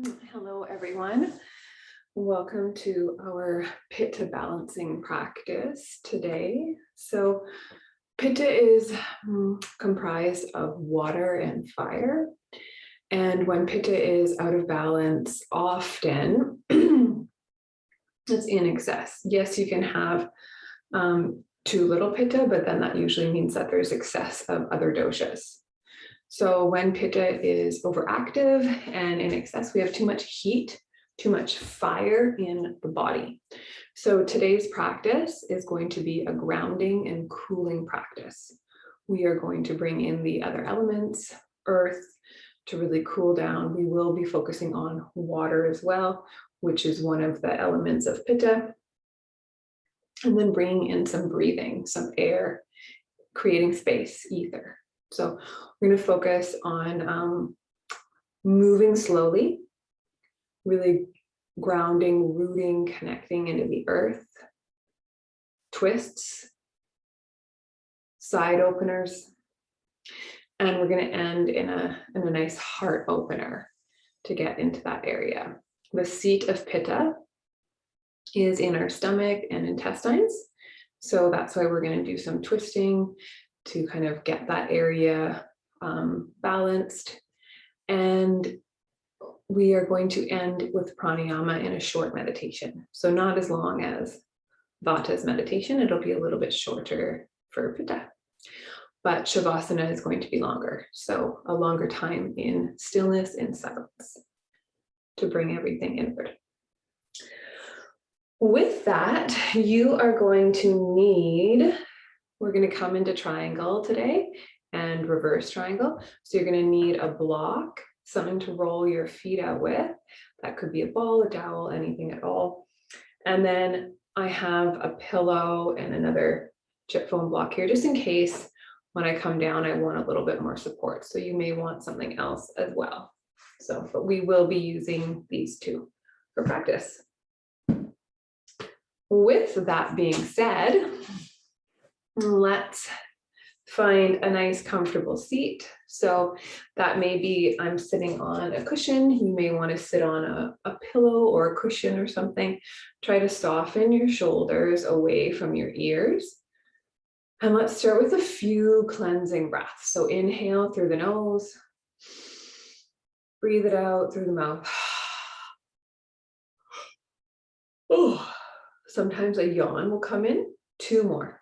Hello, everyone. Welcome to our Pitta balancing practice today. So Pitta is comprised of water and fire. And when Pitta is out of balance, often it's in excess. Yes, you can have too little Pitta, but then that usually means that there's excess of other doshas. So when Pitta is overactive and in excess, we have too much heat, too much fire in the body. So today's practice is going to be a grounding and cooling practice. We are going to bring in the other elements, earth, to really cool down. We will be focusing on water as well, which is one of the elements of Pitta. And then bringing in some breathing, some air, creating space, ether. So we're going to focus on moving slowly, really grounding, rooting, connecting into the earth, twists, side openers, and we're going to end in a nice heart opener to get into that area. The seat of Pitta is in our stomach and intestines, so that's why we're going to do some twisting to kind of get that area balanced. And we are going to end with pranayama in a short meditation. So not as long as Vata's meditation, it'll be a little bit shorter for Pitta. But Shavasana is going to be longer. So a longer time in stillness and silence to bring everything inward. With that, you are going to need, we're going to come into triangle today and reverse triangle. So you're going to need a block, something to roll your feet out with. That could be a ball, a dowel, anything at all. And then I have a pillow and another chip foam block here, just in case when I come down, I want a little bit more support. So you may want something else as well. So, but we will be using these two for practice. With that being said, let's find a nice comfortable seat. So that may be I'm sitting on a cushion. You may want to sit on a pillow or a cushion or something. Try to soften your shoulders away from your ears. And let's start with a few cleansing breaths. So inhale through the nose. Breathe it out through the mouth. Oh, sometimes a yawn will come in. 2 more.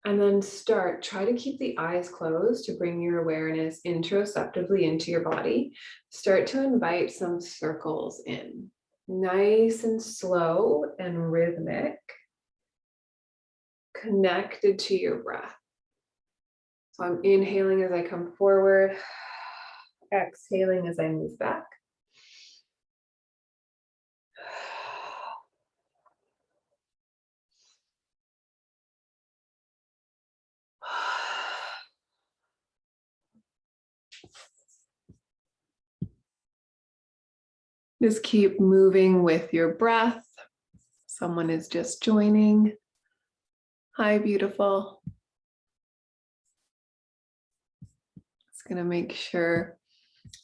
And then try to keep the eyes closed to bring your awareness interoceptively into your body. Start to invite some circles in, nice and slow and rhythmic, connected to your breath. So I'm inhaling as I come forward, exhaling as I move back. Just keep moving with your breath. Someone is just joining. Hi, beautiful. Just gonna make sure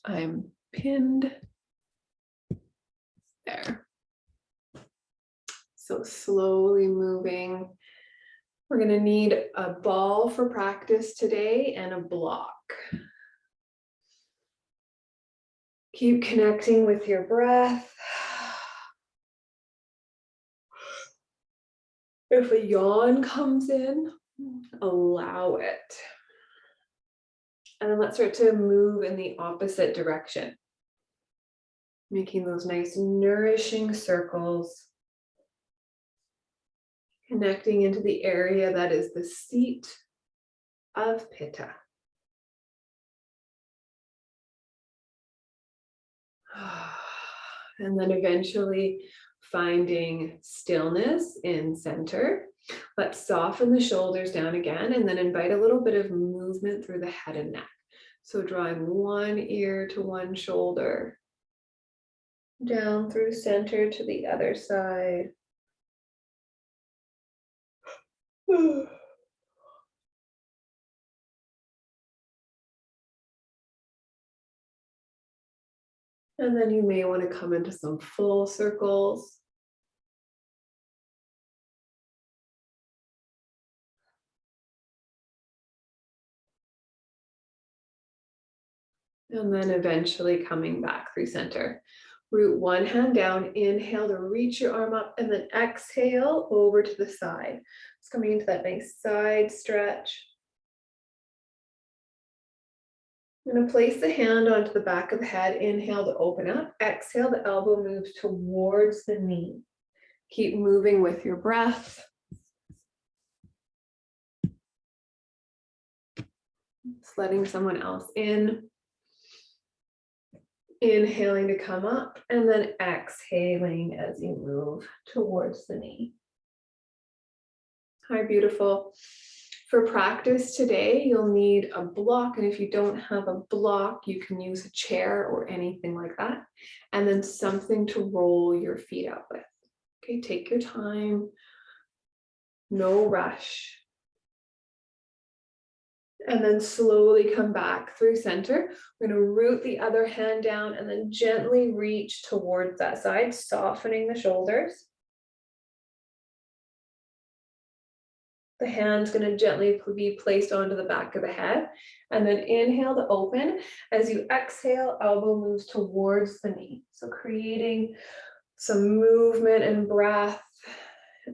I'm pinned there. So slowly moving. We're gonna need a ball for practice today and a block. Keep connecting with your breath. If a yawn comes in, allow it. And then let's start to move in the opposite direction. Making those nice nourishing circles. Connecting into the area that is the seat of Pitta. And then eventually finding stillness in center. Let's soften the shoulders down again and then invite a little bit of movement through the head and neck. So drawing one ear to one shoulder. Down through center to the other side. And then you may want to come into some full circles. And then eventually coming back through center. Root one hand down, inhale to reach your arm up, and then exhale over to the side. It's coming into that nice side stretch. I'm going to place the hand onto the back of the head. Inhale to open up. Exhale, the elbow moves towards the knee. Keep moving with your breath. Just letting someone else in. Inhaling to come up and then exhaling as you move towards the knee. Hi, beautiful. For practice today, you'll need a block. And if you don't have a block, you can use a chair or anything like that. And then something to roll your feet up with. Okay, take your time. No rush. And then slowly come back through center. We're going to root the other hand down and then gently reach towards that side, softening the shoulders. The hand's going to gently be placed onto the back of the head. And then inhale to open. As you exhale, elbow moves towards the knee. So creating some movement and breath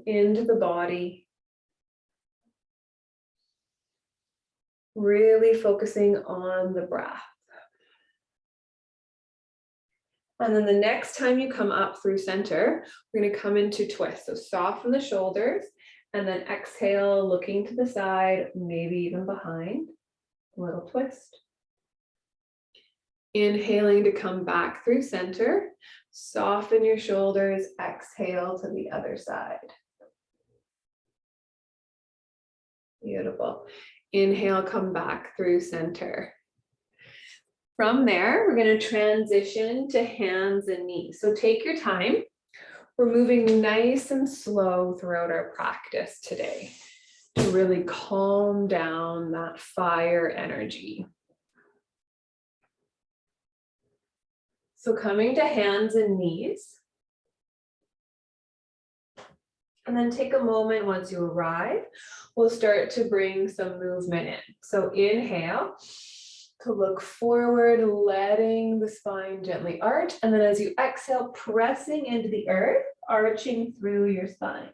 into the body. Really focusing on the breath. And then the next time you come up through center, we're going to come into twist. So soften the shoulders and then exhale, looking to the side, maybe even behind. A little twist. Inhaling to come back through center. Soften your shoulders. Exhale to the other side. Beautiful. Inhale, come back through center. From there, we're going to transition to hands and knees. So take your time. We're moving nice and slow throughout our practice today to really calm down that fire energy. So coming to hands and knees. And then take a moment once you arrive, we'll start to bring some movement in. So inhale to look forward, letting the spine gently arch. And then as you exhale, pressing into the earth, arching through your spine.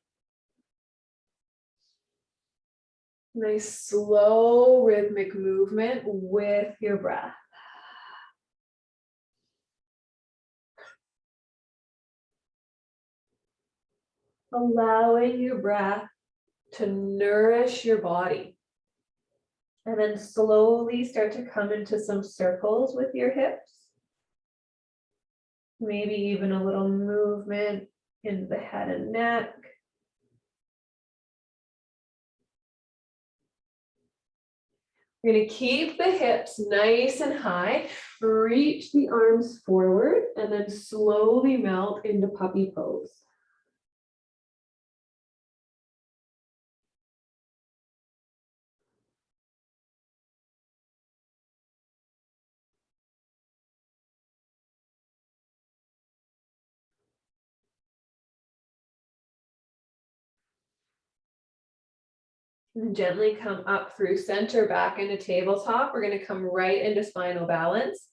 Nice slow rhythmic movement with your breath. Allowing your breath to nourish your body. And then slowly start to come into some circles with your hips. Maybe even a little movement in the head and neck. We're going to keep the hips nice and high. Reach the arms forward and then slowly melt into puppy pose. And gently come up through center, back into tabletop. We're going to come right into spinal balance.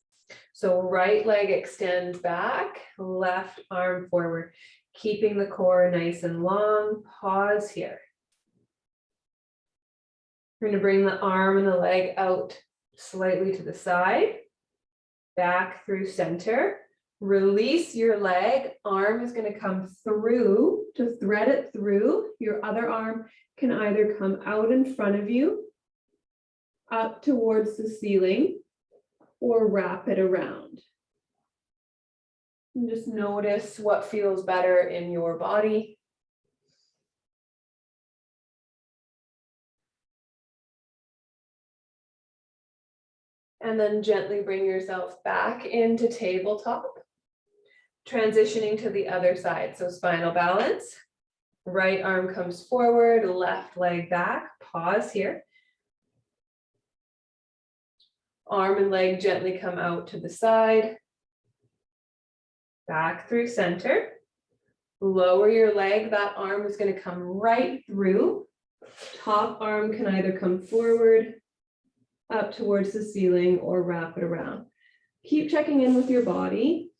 So right leg extends back, left arm forward, keeping the core nice and long. Pause here. We're going to bring the arm and the leg out slightly to the side, back through center. Release your leg. Arm is going to come through to thread it through. Your other arm can either come out in front of you, up towards the ceiling, or wrap it around. And just notice what feels better in your body. And then gently bring yourself back into tabletop. Transitioning to the other side. So spinal balance, right arm comes forward, left leg back, pause here. Arm and leg gently come out to the side, back through center. Lower your leg, that arm is going to come right through. Top arm can either come forward, up towards the ceiling, or wrap it around. Keep checking in with your body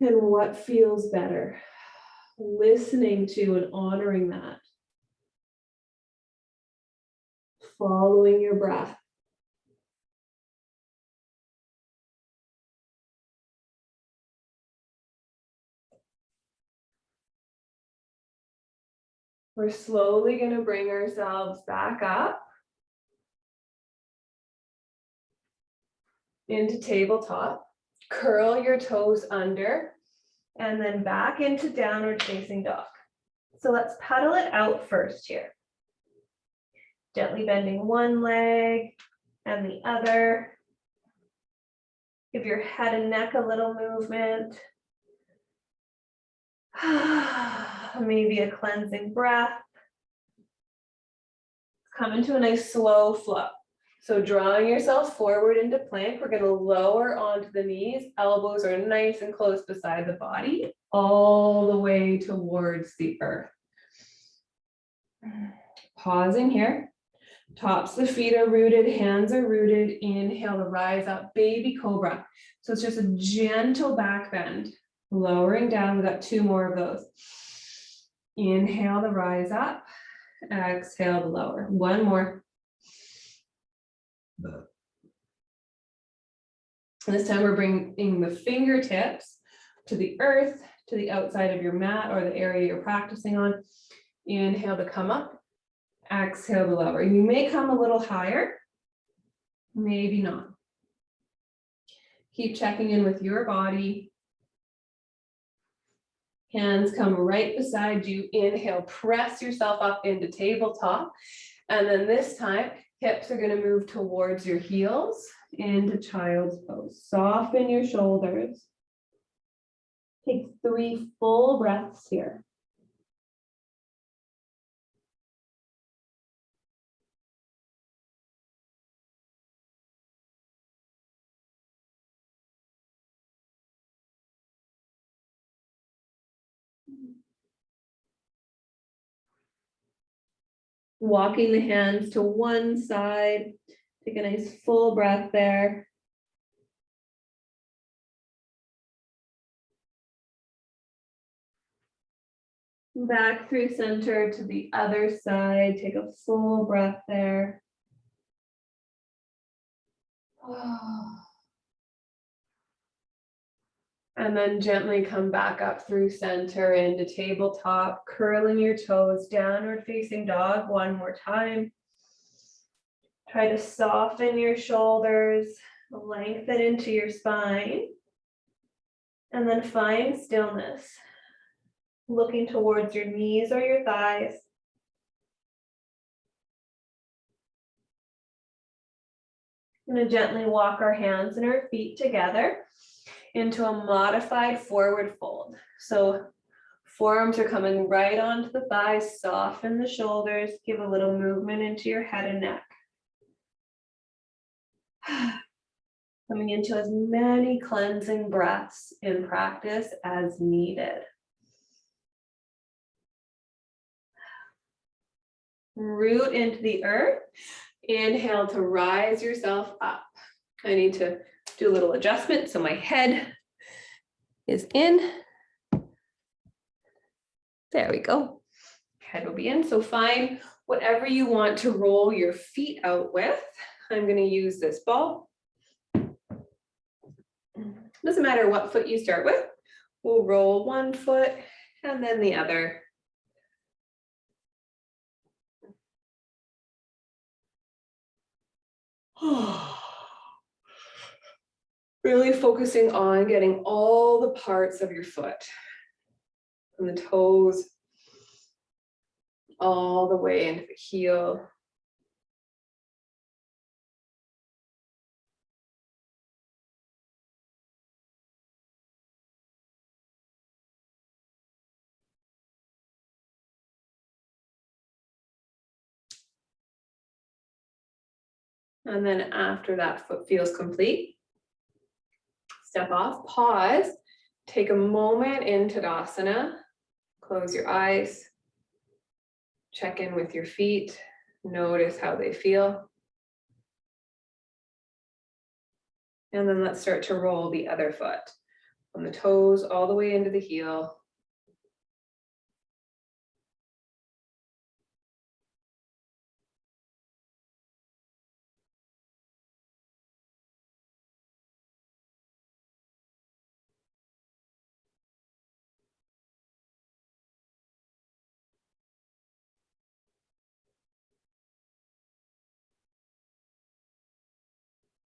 and what feels better. Listening to and honoring that. Following your breath. We're slowly going to bring ourselves back up into tabletop. Curl your toes under and then back into downward facing dog. So let's pedal it out first here. Gently bending one leg and the other. Give your head and neck a little movement. Maybe a cleansing breath. Come into a nice slow flow. So drawing yourself forward into plank, we're going to lower onto the knees. Elbows are nice and close beside the body, all the way towards the earth. Pausing here. Tops of the feet are rooted, hands are rooted. Inhale to rise up, baby cobra. So it's just a gentle back bend. Lowering down, we've got two more of those. Inhale to rise up, exhale to lower. One more. And this time we're bringing the fingertips to the earth, to the outside of your mat or the area you're practicing on. Inhale to come up, exhale to lower. You may come a little higher, maybe not. Keep checking in with your body. Hands come right beside you. Inhale, press yourself up into tabletop. And then this time, hips are going to move towards your heels into child's pose. Soften your shoulders. Take 3 full breaths here. Walking the hands to one side. Take a nice full breath there. Back through center to the other side. Take a full breath there. And then gently come back up through center into tabletop, curling your toes, downward facing dog one more time. Try to soften your shoulders, lengthen into your spine, and then find stillness. Looking towards your knees or your thighs. I'm going to gently walk our hands and our feet together into a modified forward fold. So forearms are coming right onto the thighs, soften the shoulders, give a little movement into your head and neck. Coming into as many cleansing breaths in practice as needed. Root into the earth. Inhale to rise yourself up. I need to do a little adjustment so my head is in. There we go. Head will be in. So find whatever you want to roll your feet out with. I'm going to use this ball. Doesn't matter what foot you start with. We'll roll one foot and then the other. Really focusing on getting all the parts of your foot, from the toes all the way into the heel. And then after that foot feels complete, step off, pause, take a moment in Tadasana, close your eyes, check in with your feet, notice how they feel. And then let's start to roll the other foot from the toes all the way into the heel.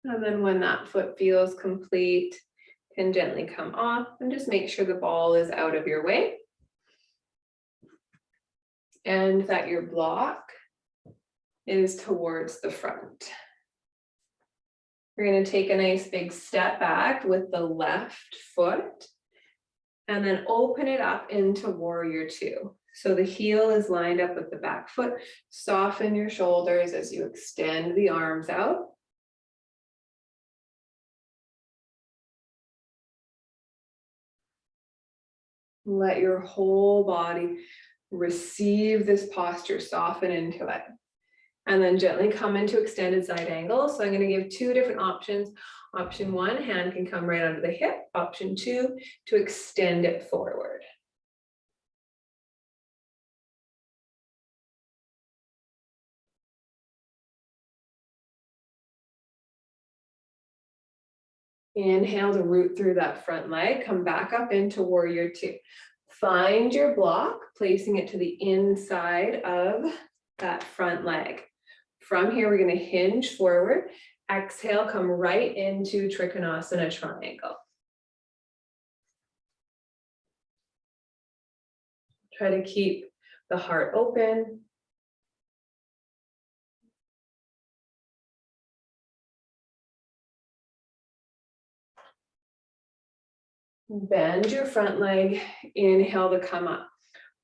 And then when that foot feels complete, can gently come off and just make sure the ball is out of your way. And that your block is towards the front. We're going to take a nice big step back with the left foot and then open it up into warrior two. So the heel is lined up with the back foot. Soften your shoulders as you extend the arms out. Let your whole body receive this posture, soften into it. And then gently come into extended side angle. So I'm going to give two different options. Option one, hand can come right under the hip. Option two, to extend it forward. Inhale to root through that front leg. Come back up into warrior two. Find your block, placing it to the inside of that front leg. From here, we're going to hinge forward. Exhale, come right into Trikhanasana triangle. Try to keep the heart open. Bend your front leg, inhale to come up.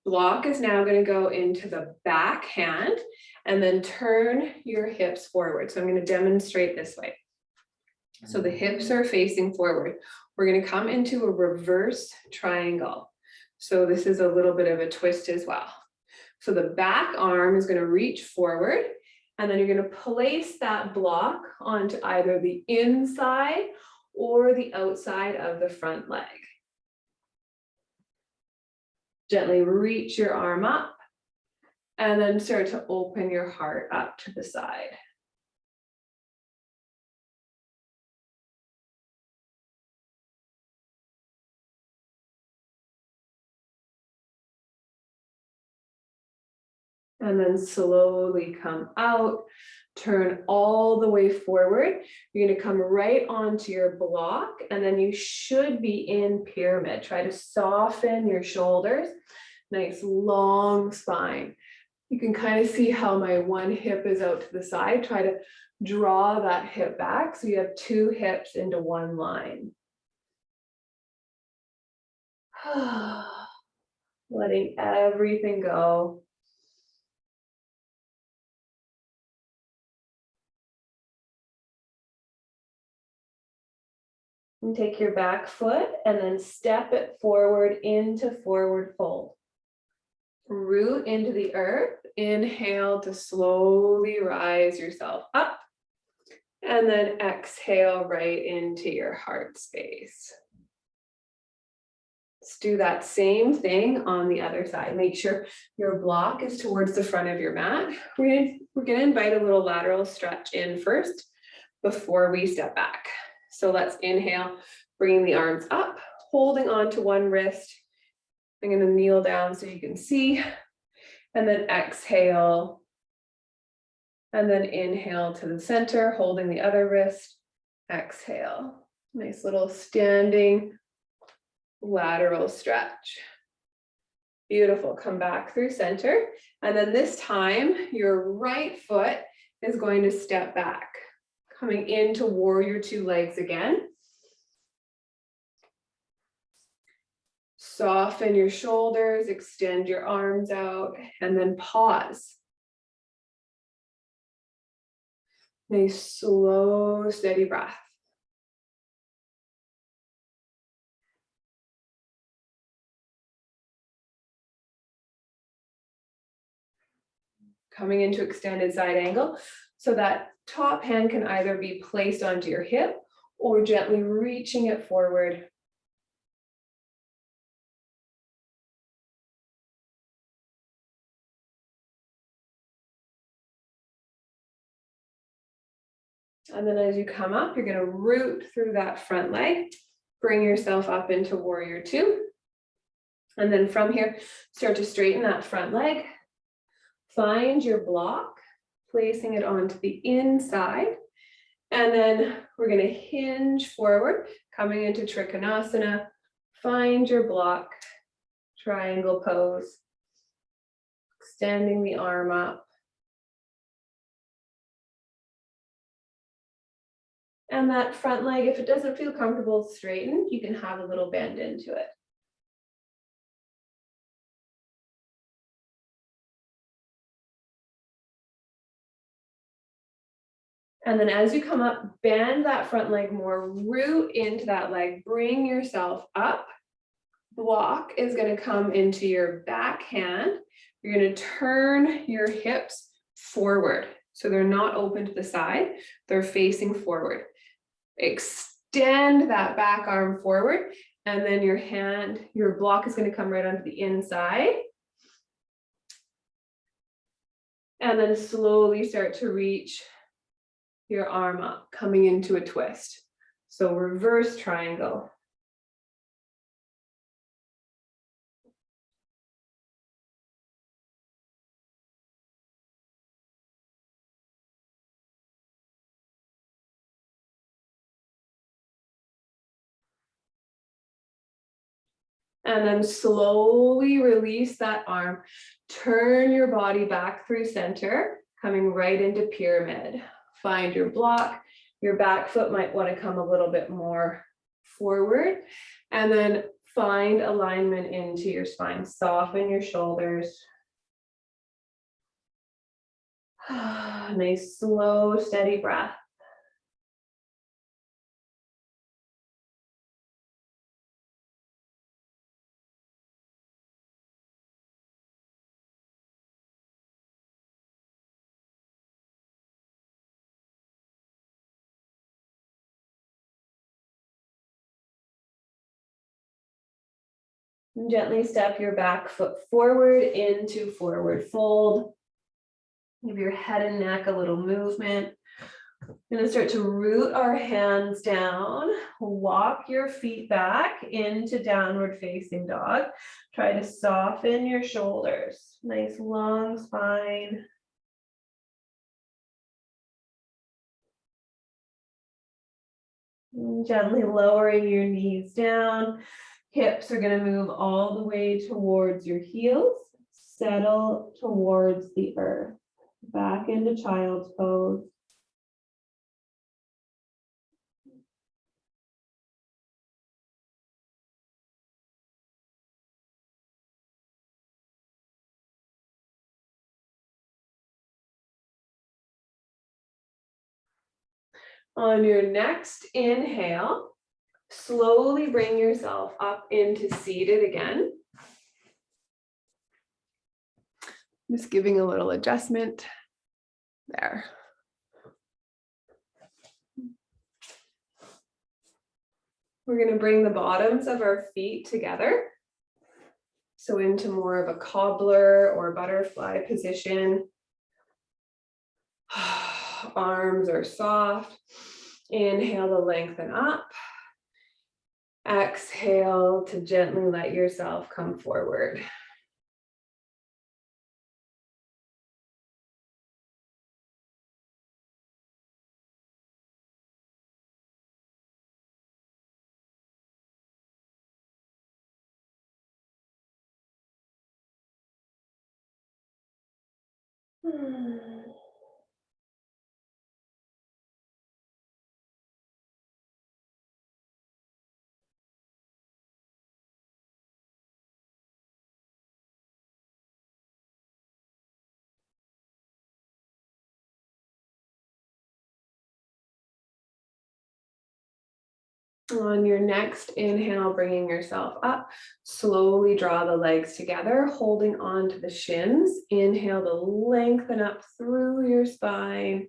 Block is now going to go into the back hand and then turn your hips forward. So I'm going to demonstrate this way. So the hips are facing forward. We're going to come into a reverse triangle. So this is a little bit of a twist as well. So the back arm is going to reach forward and then you're going to place that block onto either the inside or the outside of the front leg. Gently reach your arm up and then start to open your heart up to the side. And then slowly come out, turn all the way forward. You're going to come right onto your block and then you should be in pyramid. Try to soften your shoulders, nice long spine. You can kind of see how my one hip is out to the side. Try to draw that hip back so you have two hips into one line. Letting everything go. And take your back foot and then step it forward into forward fold. Root into the earth. Inhale to slowly rise yourself up. And then exhale right into your heart space. Let's do that same thing on the other side. Make sure your block is towards the front of your mat. We're going to invite a little lateral stretch in first before we step back. So let's inhale, bringing the arms up, holding on to one wrist. I'm going to kneel down so you can see, and then exhale, and then inhale to the center, holding the other wrist, exhale. Nice little standing lateral stretch. Beautiful, come back through center, and then this time, your right foot is going to step back. Coming into warrior two legs again. Soften your shoulders, extend your arms out, and then pause. Nice, slow, steady breath. Coming into extended side angle. So that top hand can either be placed onto your hip or gently reaching it forward. And then as you come up, you're going to root through that front leg, bring yourself up into warrior two. And then from here, start to straighten that front leg. Find your block, placing it onto the inside. And then we're going to hinge forward, coming into Trikhanasana. Find your block, triangle pose, extending the arm up. And that front leg, if it doesn't feel comfortable straightened, you can have a little bend into it. And then as you come up, bend that front leg more, root into that leg, bring yourself up. Block is going to come into your back hand. You're going to turn your hips forward. So they're not open to the side, they're facing forward. Extend that back arm forward, and then your block is going to come right onto the inside. And then slowly start to reach your arm up, coming into a twist. So reverse triangle. And then slowly release that arm. Turn your body back through center, coming right into pyramid. Find your block. Your back foot might want to come a little bit more forward. And then find alignment into your spine. Soften your shoulders. Nice, slow, steady breath. And gently step your back foot forward into forward fold. Give your head and neck a little movement. We're going to start to root our hands down, walk your feet back into downward facing dog. Try to soften your shoulders. Nice long spine. And gently lowering your knees down. Hips are going to move all the way towards your heels. Settle towards the earth. Back into child's pose. On your next inhale, slowly bring yourself up into seated again. Just giving a little adjustment there. We're going to bring the bottoms of our feet together. So into more of a cobbler or butterfly position. Arms are soft. Inhale to lengthen up. Exhale to gently let yourself come forward. On your next inhale, bringing yourself up, slowly draw the legs together, holding on to the shins. Inhale to lengthen up through your spine.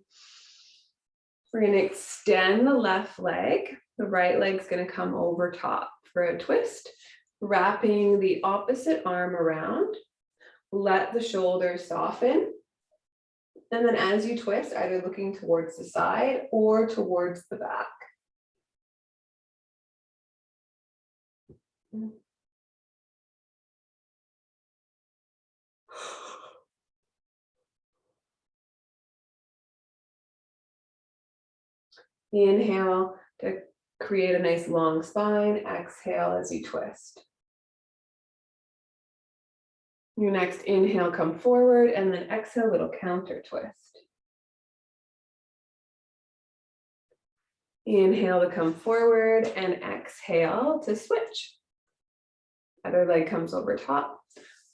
We're going to extend the left leg. The right leg's going to come over top for a twist, wrapping the opposite arm around. Let the shoulders soften. And then as you twist, either looking towards the side or towards the back. Inhale to create a nice long spine. Exhale as you twist. Your next inhale, come forward, and then exhale, little counter twist. Inhale to come forward and exhale to switch. Other leg comes over top,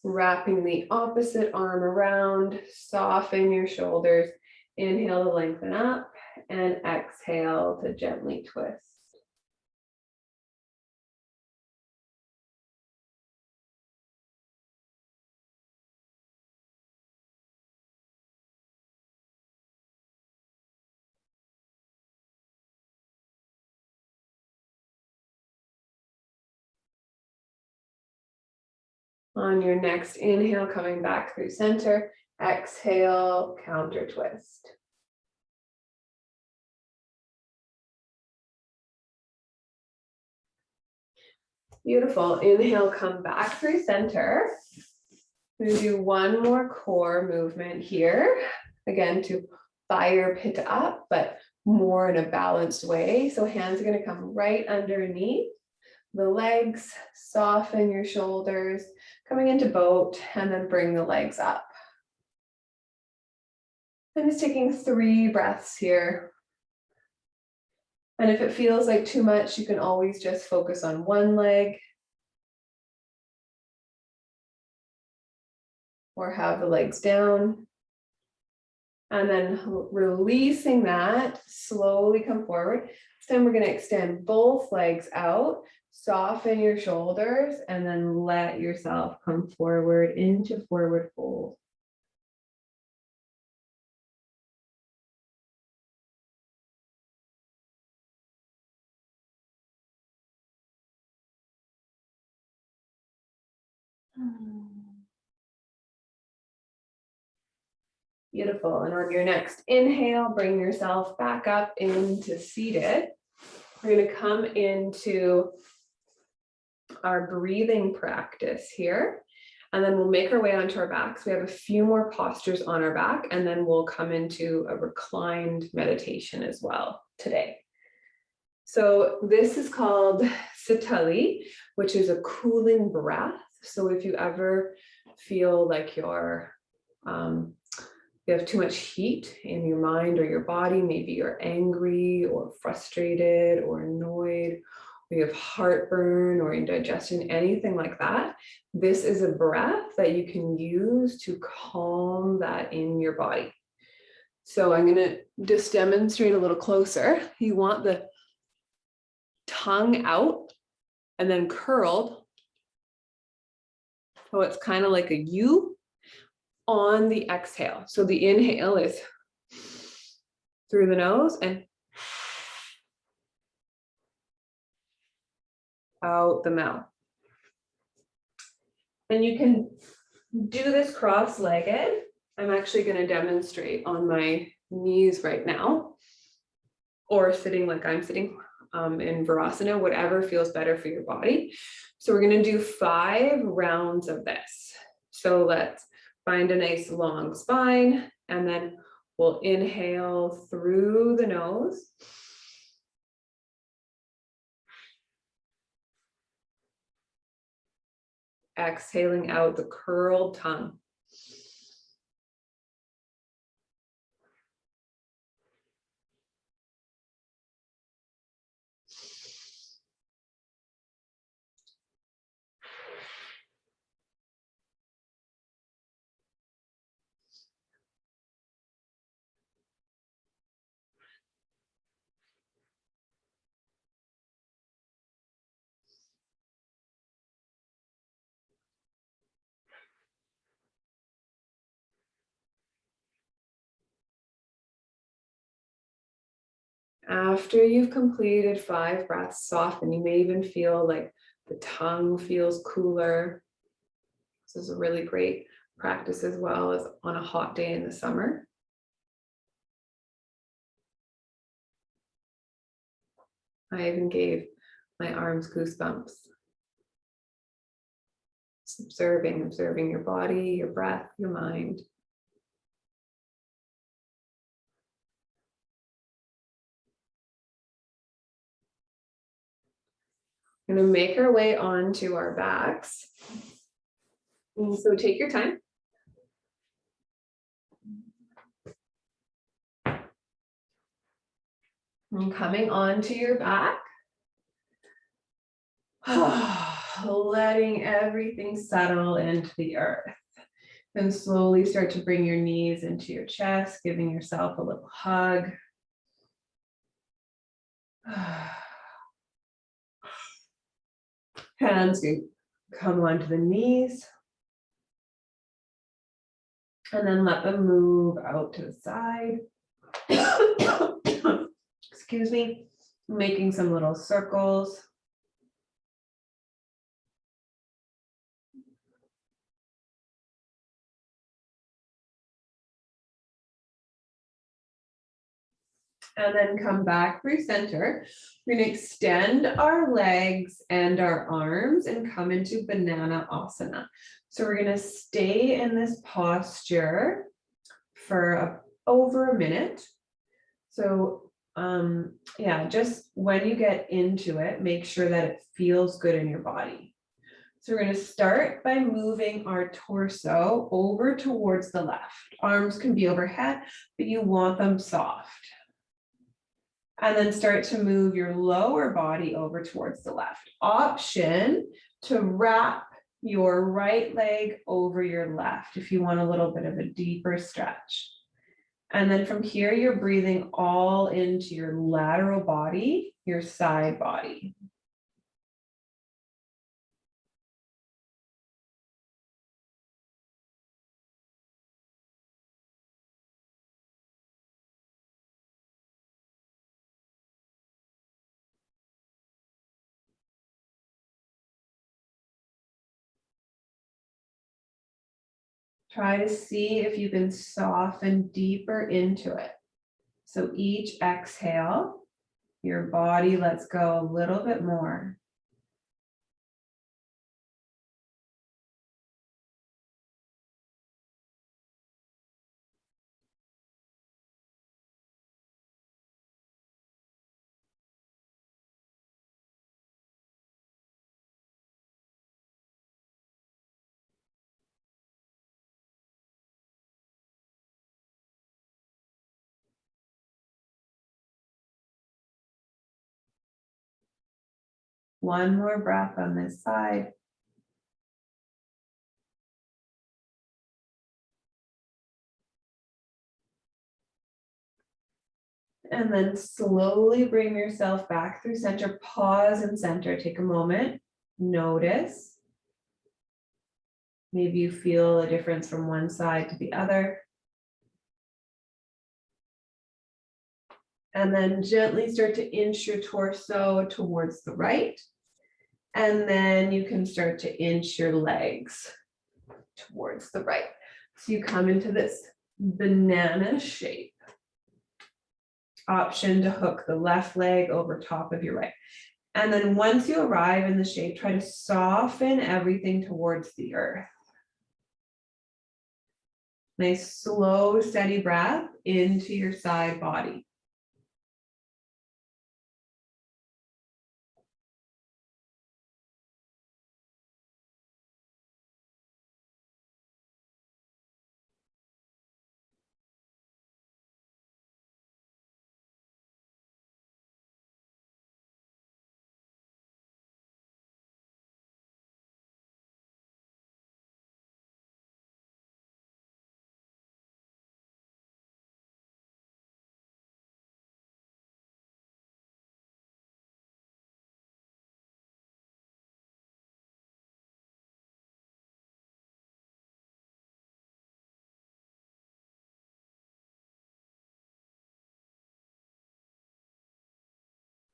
wrapping the opposite arm around, soften your shoulders. Inhale to lengthen up and exhale to gently twist. On your next inhale, coming back through center, exhale, counter twist. Beautiful. Inhale, come back through center. We're going to do one more core movement here. Again, to fire Pitta up, but more in a balanced way. So hands are going to come right underneath the legs, soften your shoulders, coming into boat, and then bring the legs up. I'm just taking 3 breaths here. And if it feels like too much, you can always just focus on one leg or have the legs down. And then releasing that, slowly come forward. This time we're going to extend both legs out, soften your shoulders, and then let yourself come forward into forward fold. Beautiful. And on your next inhale, bring yourself back up into seated. We're going to come into our breathing practice here, and then we'll make our way onto our backs. We have a few more postures on our back, and then we'll come into a reclined meditation as well today. So this is called Sitali, which is a cooling breath. So if you ever feel like you have too much heat in your mind or your body, maybe you're angry or frustrated or annoyed, or you have heartburn or indigestion, anything like that, this is a breath that you can use to calm that in your body. So I'm going to just demonstrate a little closer. You want the tongue out and then curled. So it's kind of like a U on the exhale. So the inhale is through the nose and out the mouth. And you can do this cross-legged. I'm actually going to demonstrate on my knees right now, or sitting like I'm sitting in Shavasana, whatever feels better for your body. So we're going to do 5 rounds of this. So let's find a nice long spine, and then we'll inhale through the nose. Exhaling out the curled tongue. After you've completed 5 breaths, soften. You may even feel like the tongue feels cooler. This is a really great practice as well as on a hot day in the summer. I even gave my arms goosebumps. Just observing your body, your breath, your mind. We're going to make our way onto our backs. And so take your time. And coming onto your back. Letting everything settle into the earth. Then slowly start to bring your knees into your chest, giving yourself a little hug. Hands can come onto the knees. And then let them move out to the side. Excuse me. Making some little circles. And then come back through center. We're going to extend our legs and our arms and come into banana asana. So we're going to stay in this posture for over a minute. So yeah, just when you get into it, make sure that it feels good in your body. So we're going to start by moving our torso over towards the left. Arms can be overhead, but you want them soft. And then start to move your lower body over towards the left. Option to wrap your right leg over your left if you want a little bit of a deeper stretch. And then from here, you're breathing all into your lateral body, your side body. Try to see if you can soften deeper into it. So each exhale, your body lets go a little bit more. One more breath on this side. And then slowly bring yourself back through center. Pause in center. Take a moment. Notice. Maybe you feel a difference from one side to the other. And then gently start to inch your torso towards the right. And then you can start to inch your legs towards the right. So you come into this banana shape. Option to hook the left leg over top of your right. And then once you arrive in the shape, try to soften everything towards the earth. Nice, slow, steady breath into your side body.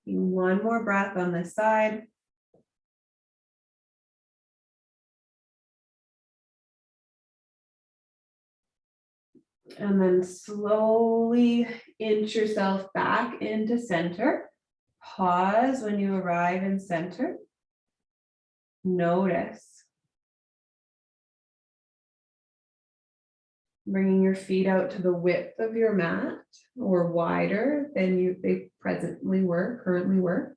One more breath on this side. And then slowly inch yourself back into center. Pause when you arrive in center. Notice. Bringing your feet out to the width of your mat or wider than they currently were.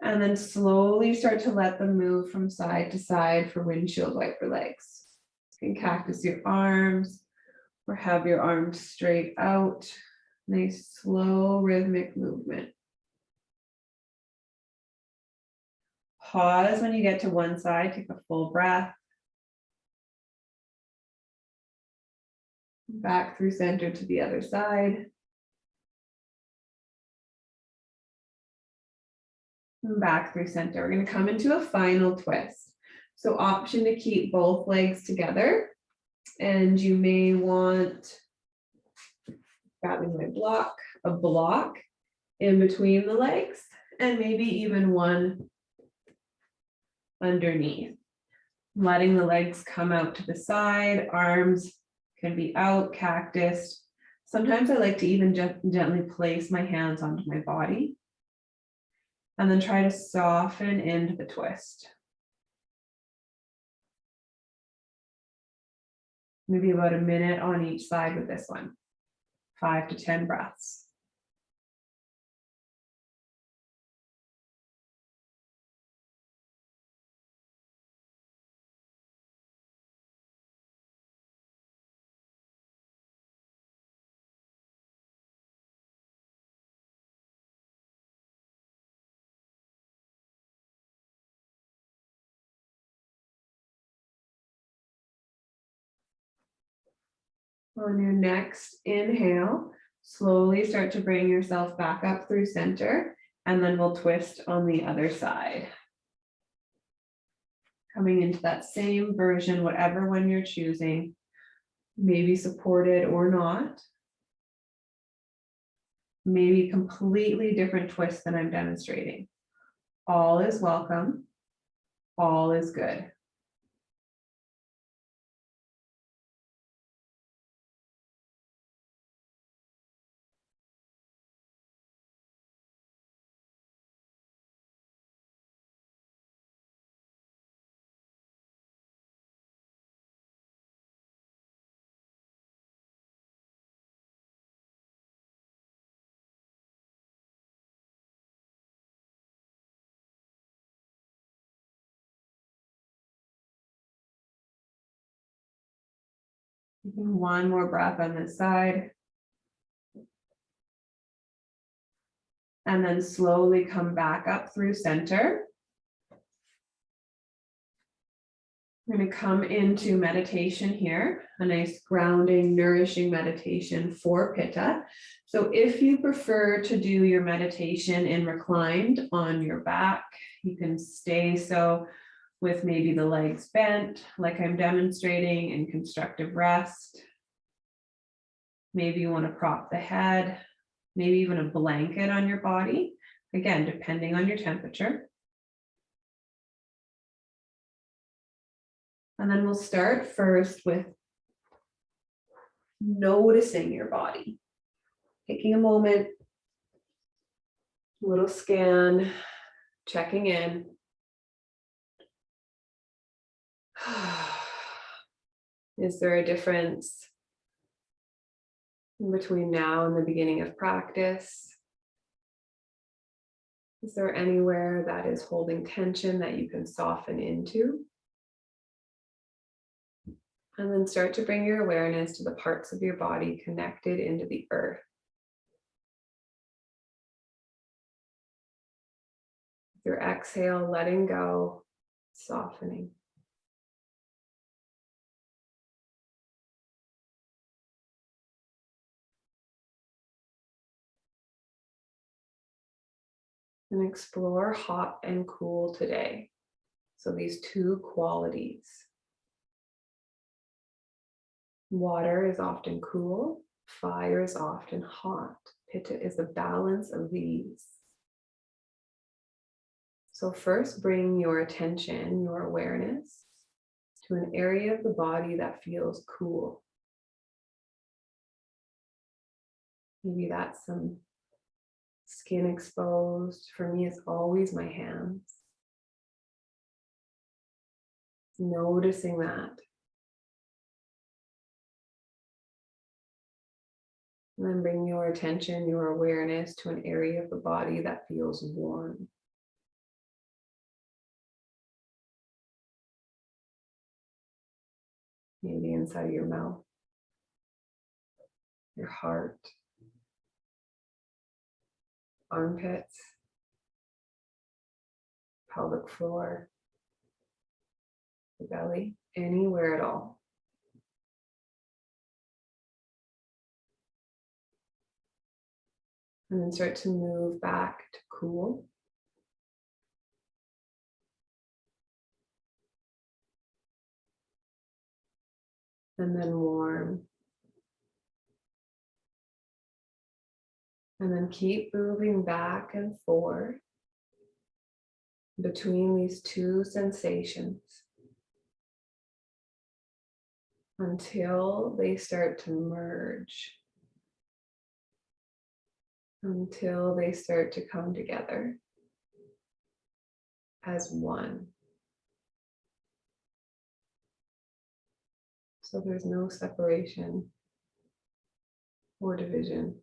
And then slowly start to let them move from side to side for windshield wiper legs. You can cactus your arms or have your arms straight out. Nice, slow, rhythmic movement. Pause when you get to one side, take a full breath. Back through center to the other side. And back through center. We're going to come into a final twist. So option to keep both legs together. And you may want, grabbing my block, a block in between the legs, and maybe even one underneath. Letting the legs come out to the side, arms can be out, cactus. Sometimes I like to even gently place my hands onto my body and then try to soften into the twist. Maybe about a minute on each side with this one. 5 to 10 breaths. On your next inhale, slowly start to bring yourself back up through center, and then we'll twist on the other side. Coming into that same version, whatever one you're choosing, maybe supported or not. Maybe completely different twist than I'm demonstrating. All is welcome. All is good. One more breath on this side. And then slowly come back up through center. I'm going to come into meditation here, a nice grounding, nourishing meditation for Pitta. So if you prefer to do your meditation in reclined on your back, you can stay so with maybe the legs bent, like I'm demonstrating in constructive rest. Maybe you want to prop the head, maybe even a blanket on your body, again, depending on your temperature. And then we'll start first with noticing your body. Taking a moment, a little scan, checking in. Is there a difference in between now and the beginning of practice? Is there anywhere that is holding tension that you can soften into? And then start to bring your awareness to the parts of your body connected into the earth. With your exhale, letting go, softening. And explore hot and cool today. So these two qualities. Water is often cool, fire is often hot. Pitta is a balance of these. So first, bring your attention, your awareness to an area of the body that feels cool. Maybe that's some skin exposed. For me, it's always my hands. Noticing that. And then bring your attention, your awareness to an area of the body that feels warm. Maybe inside of your mouth, your heart, armpits, pelvic floor, the belly, anywhere at all. And then start to move back to cool. And then warm. And then keep moving back and forth between these two sensations until they start to merge, until they start to come together as one. So there's no separation or division.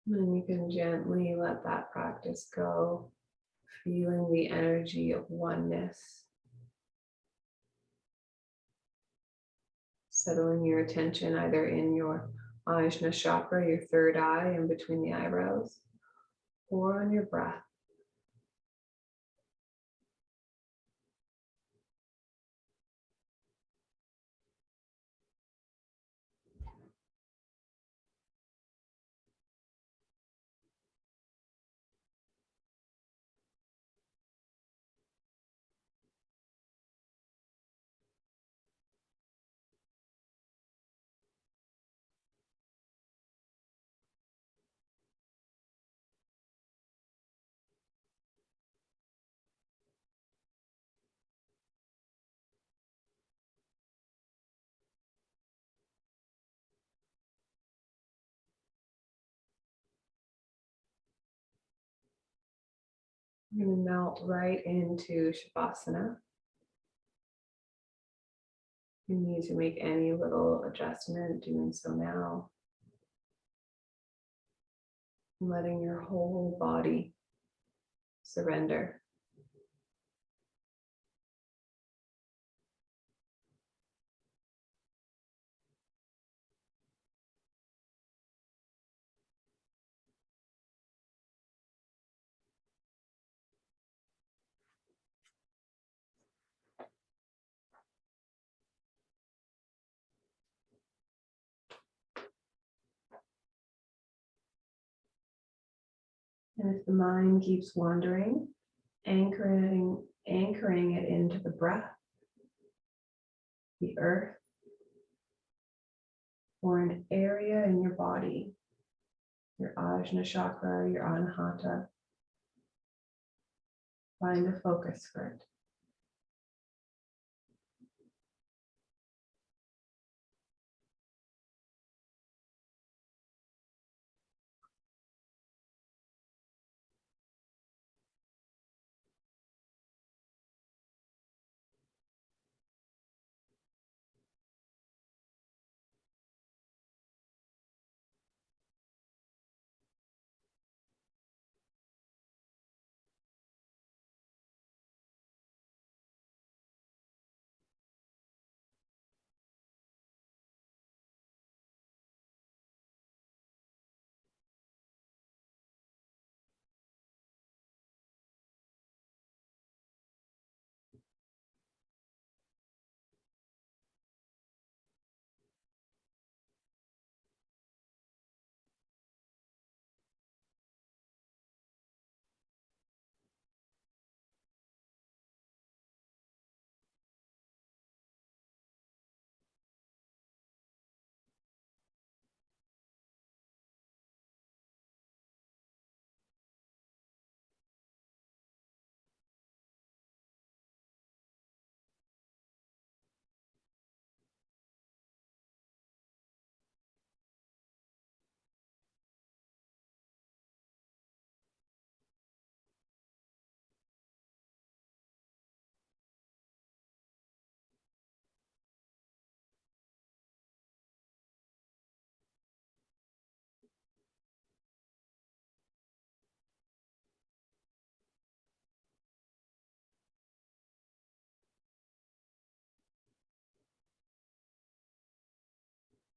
And then you can gently let that practice go, feeling the energy of oneness. Settling your attention either in your Ajna chakra, your third eye, in between the eyebrows, or on your breath. I'm going to melt right into Shavasana. You need to make any little adjustment, doing so now. Letting your whole body surrender. And if the mind keeps wandering, anchoring it into the breath, the earth, or an area in your body, your Ajna chakra, your Anahata. Find a focus for it.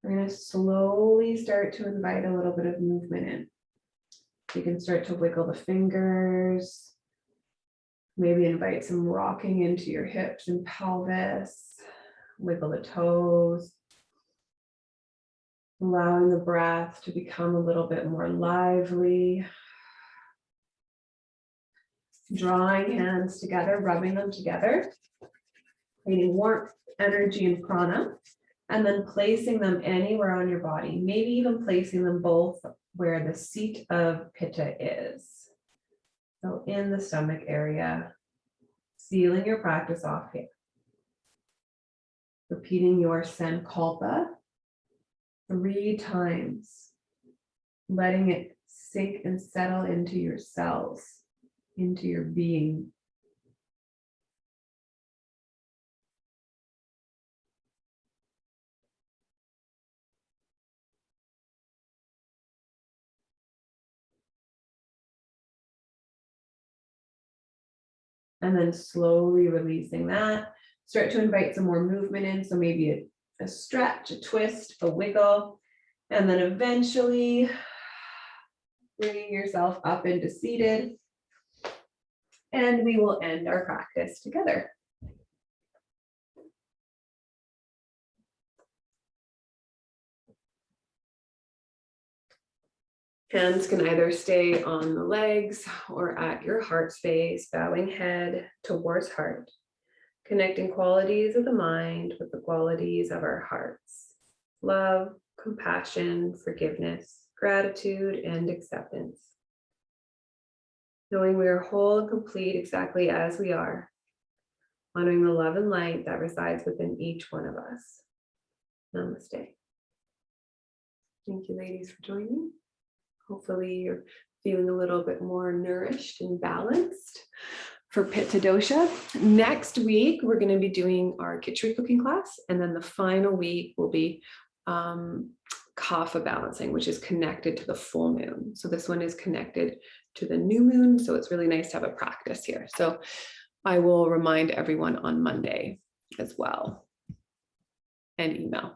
We're going to slowly start to invite a little bit of movement in. You can start to wiggle the fingers, maybe invite some rocking into your hips and pelvis, wiggle the toes, allowing the breath to become a little bit more lively. Drawing hands together, rubbing them together, creating warmth, energy, and prana, and then placing them anywhere on your body, maybe even placing them both where the seat of Pitta is. So in the stomach area, sealing your practice off here. Repeating your Sankalpa 3 times, letting it sink and settle into your cells, into your being. And then slowly releasing that. Start to invite some more movement in. So maybe a stretch, a twist, a wiggle, and then eventually bringing yourself up into seated. And we will end our practice together. Hands can either stay on the legs or at your heart space, bowing head towards heart, connecting qualities of the mind with the qualities of our hearts. Love, compassion, forgiveness, gratitude, and acceptance. Knowing we are whole and complete exactly as we are, honoring the love and light that resides within each one of us. Namaste. Thank you, ladies, for joining. Hopefully you're feeling a little bit more nourished and balanced for Pitta dosha. Next week, we're going to be doing our kitchen cooking class. And then the final week will be Kapha balancing, which is connected to the full moon. So this one is connected to the new moon. So it's really nice to have a practice here. So I will remind everyone on Monday as well, and email.